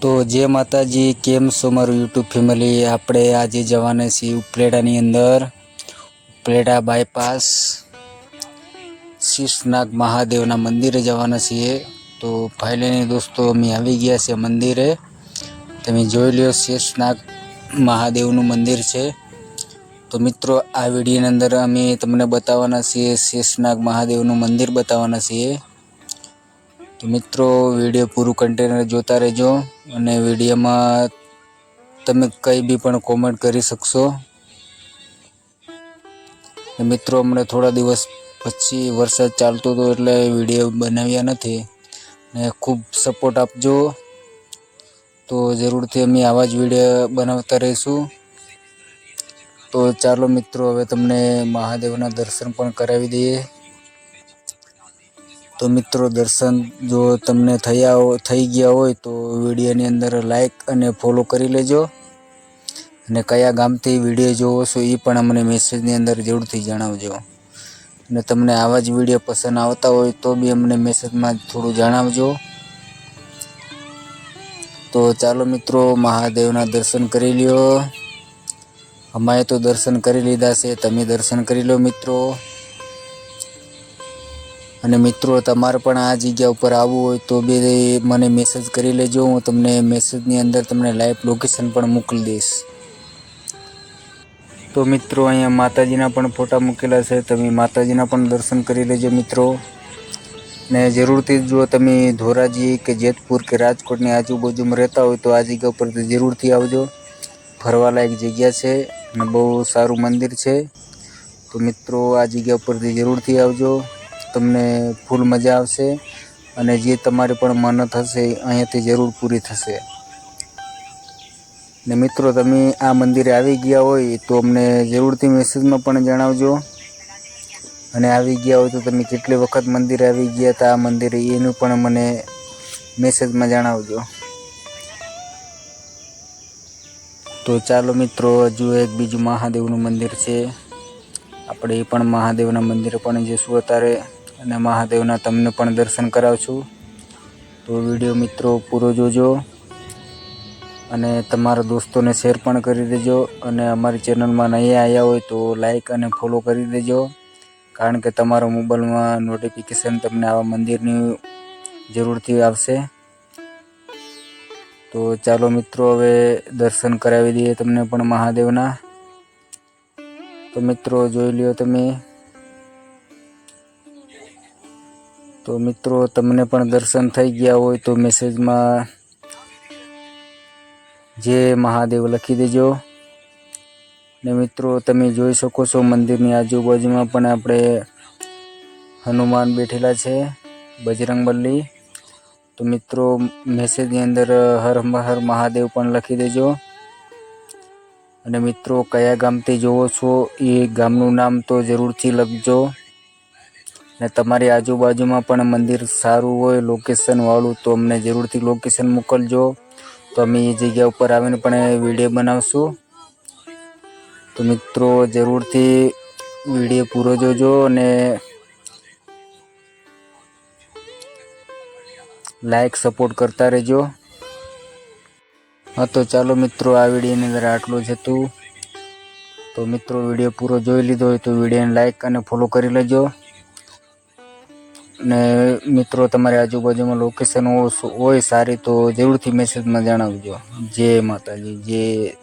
તો જય માતાજી, કેમ છો મારું યુટ્યુબ ફેમિલી? આપણે આજે જવાના છીએ ઉપલેટાની અંદર, ઉપલેટા બાયપાસ શીશનાગ મહાદેવના મંદિરે જવાના છીએ। તો ફાઇનલી દોસ્તો અમે આવી ગયા છે મંદિરે। તમે જોઈ લ્યો, શીશનાગ મહાદેવનું મંદિર છે। તો મિત્રો, આ વિડીયોની અંદર અમે તમને બતાવવાના છીએ શીશનાગ મહાદેવનું મંદિર બતાવવાના છીએ। તો મિત્રો, વિડીયો પૂરું કન્ટેનર જોતા રહેજો અને વિડીયોમાં તમે કંઈ બી પણ કોમેન્ટ કરી શકશો। મિત્રો, હમણાં થોડા દિવસ પછી વરસાદ ચાલતો હતો એટલે વિડીયો બનાવ્યા નથી ને ખૂબ સપોર્ટ આપજો। તો જરૂરથી અમે આવા જ વિડીયો બનાવતા રહીશું। તો ચાલો મિત્રો, હવે તમને મહાદેવના દર્શન પણ કરાવી દઈએ। તો મિત્રો, દર્શન જો તમને થઈ ગયા હોય તો વિડીયોની અંદર લાઈક અને ફોલો કરી લેજો અને કયા ગામથી વિડીયો જોવો છો એ પણ અમને મેસેજની અંદર જરૂરથી જણાવજો। અને તમને આવા જ વિડીયો પસંદ આવતા હોય તો બી અમને મેસેજમાં થોડું જણાવજો। તો ચાલો મિત્રો, મહાદેવના દર્શન કરી લ્યો। અમે તો દર્શન કરી લીધા છે, તમે દર્શન કરી લો મિત્રો। અને મિત્રો, તમારે પણ આ જગ્યા ઉપર આવવું હોય તો બી મને મેસેજ કરી લેજો। હું તમને મેસેજની અંદર તમને લાઈવ લોકેશન પણ મોકલી દઈશ। તો મિત્રો, અહીંયા માતાજીના પણ ફોટા મૂકેલા છે, તમે માતાજીના પણ દર્શન કરી લેજો મિત્રો। ને જરૂરથી જો તમે ધોરાજી કે જેતપુર કે રાજકોટની આજુબાજુમાં રહેતા હોય તો આ જગ્યા ઉપર જરૂરથી આવજો। ફરવાલાયક જગ્યા છે અને બહુ સારું મંદિર છે। તો મિત્રો, આ જગ્યા ઉપરથી જરૂરથી આવજો, તમને ફૂલ મજા આવશે અને જે તમારી પણ મન્નત હશે અહીંયાથી જરૂર પૂરી થશે। ને મિત્રો, તમે આ મંદિરે આવી ગયા હોય તો અમને જરૂરથી મેસેજમાં પણ જણાવજો। અને આવી ગયા હોય તો તમે કેટલી વખત મંદિરે આવી ગયા હતા આ મંદિરે એનું પણ મને મેસેજમાં જણાવજો। તો ચાલો મિત્રો, હજુ એક બીજું મહાદેવનું મંદિર છે, આપણે એ પણ મહાદેવના મંદિરે પણ જઈશું અત્યારે અને મહાદેવના તમને પણ દર્શન કરાવશું। તો વિડીયો મિત્રો પૂરો જોજો અને તમારા દોસ્તોને શેર પણ કરી દેજો। અને અમારી ચેનલમાં નહીં આવ્યા હોય તો લાઈક અને ફોલો કરી દેજો, કારણ કે તમારા મોબાઈલમાં નોટિફિકેશન તમને આવા મંદિરની જરૂરથી આવશે। તો ચાલો મિત્રો, હવે દર્શન કરાવી દઈએ તમને પણ મહાદેવના। તો મિત્રો, જોઈ લ્યો તમે। તો મિત્રો, તમને પણ દર્શન થઈ ગયા હોય તો મેસેજમાં જય મહાદેવ લખી દેજો। ને મિત્રો, તમે જોઈ શકો છો મંદિરની આજુબાજુમાં પણ આપણે હનુમાન બેઠેલા છે, બજરંગબલી। તો મિત્રો, મેસેજની અંદર હર હર મહાદેવ પણ લખી દેજો। અને મિત્રો, કયા ગામથી જોવો છો એ ગામનું નામ તો જરૂરથી લખજો। ને તમારી આજુબાજુમાં પણ મંદિર સારું હોય લોકેશન વાળું તો અમને જરૂરથી લોકેશન મોકલજો, તો અમે એ જગ્યા ઉપર આવીને પણ વિડીયો બનાવશું। તો મિત્રો, જરૂરથી વિડીયો પૂરો જોજો અને લાઈક સપોર્ટ કરતા રહેજો। હા, તો ચાલો મિત્રો, આ વિડીયોની અંદર આટલું જ હતું। તો મિત્રો, વિડીયો પૂરો જોઈ લીધો હોય તો વિડીયોને લાઈક અને ફોલો કરી લેજો। ને મિત્રો, તમારી આજુબાજુમાં લોકેશન હોય સારી તો જરૂરથી મેસેજમાં જણાવજો। જય માતાજી, જય